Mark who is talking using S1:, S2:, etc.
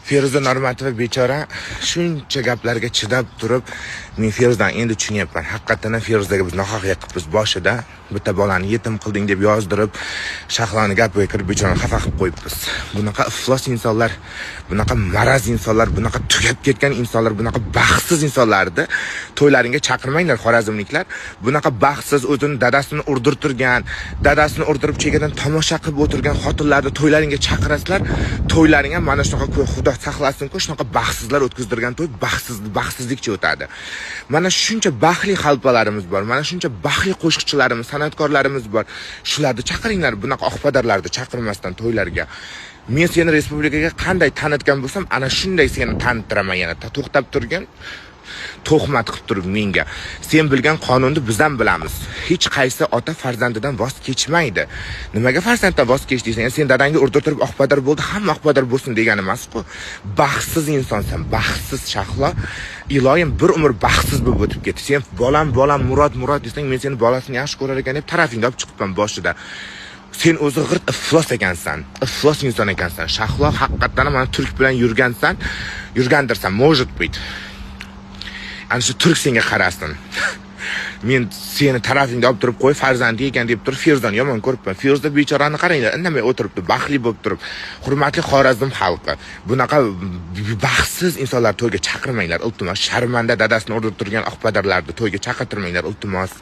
S1: Feruza Normatova bechora shuncha gaplarga chidab turib, men Feruzdan endi tushunyapman. Haqiqatan Feruzaga biz nohaq yiqibmiz boshida. Bitta bolani yetim qilding deb yozdirib, Shahloni gapiga kirib bechorani xafa qilib qo'yibmiz. Bunaqa iflos insonlar, bunaqa maraz insonlar, bunaqa tugab ketgan insonlar, bunaqa baxtsiz insonlarni to'ylaringga chaqirmanglar xorazmliklar. Bunaqa baxtsiz o'zini dadasini urdirtirgan, dadasini urdirib chegadan tomosha qilib o'tirgan xotinlarni to'ylaringga chaqirasizlar. To'ylaring ham mana shunaqa Xudo saqlasin-ku, shunaqa baxtsizlar o'tkazdirgan to'y baxtsizlikcha o'tadi. Mana shuncha baxtli xalpalarimiz bor, mana shuncha baxtli qo'shiqchilarimiz, san'atkorlarimiz bor. Shularni chaqiringlar, bunaqa oqpadarlarni chaqirmasdan to'ylarga. Men seni respublikaga qanday tanitgan bo'lsam, ana shunday seni tanittiraman yana. To'xtab turgan, tuhmat qilib turib menga. Sen bilgan qonunni biz ham bilamiz. Hech qaysi ota farzandidan voz kechmaydi. Nimaga farzanddan voz kech deysan? Sen dadangga urdirib oqpadar bo'ldi, hamma oqpadar bo'lsin degani emas-ku. Baxtsiz insonsan, baxtsiz Shahlo. Iloyim bir umr baxtsiz bo'lib o'tib ketdi. Sen bolam Murod desang, men seni bolasini yaxshi ko'rar ekan deb tarafingga olib chiqibman boshida. Sen o'zi g'irt iflos ekansan. Iflos inson ekansan. Shahlo haqiqatan mana turk bilan yurgandirsan, может быть. Ana shu turk senga qarasin. Men seni tarafingda olib turib qo'y, farzandi ekan deb turib Feruzani yomon ko'ribman. Feruza bechorani qaranglar, indamay o'tiribdi, baxtli bo'lib turib. Hurmatli Xorazm xalqi, bunaqa baxtsiz insonlar to'yga chaqirmanglar, iltimos. Sharmanda dadasini urdirib turgan oqpadarlarni to'yga chaqirtirmanglar, iltimos.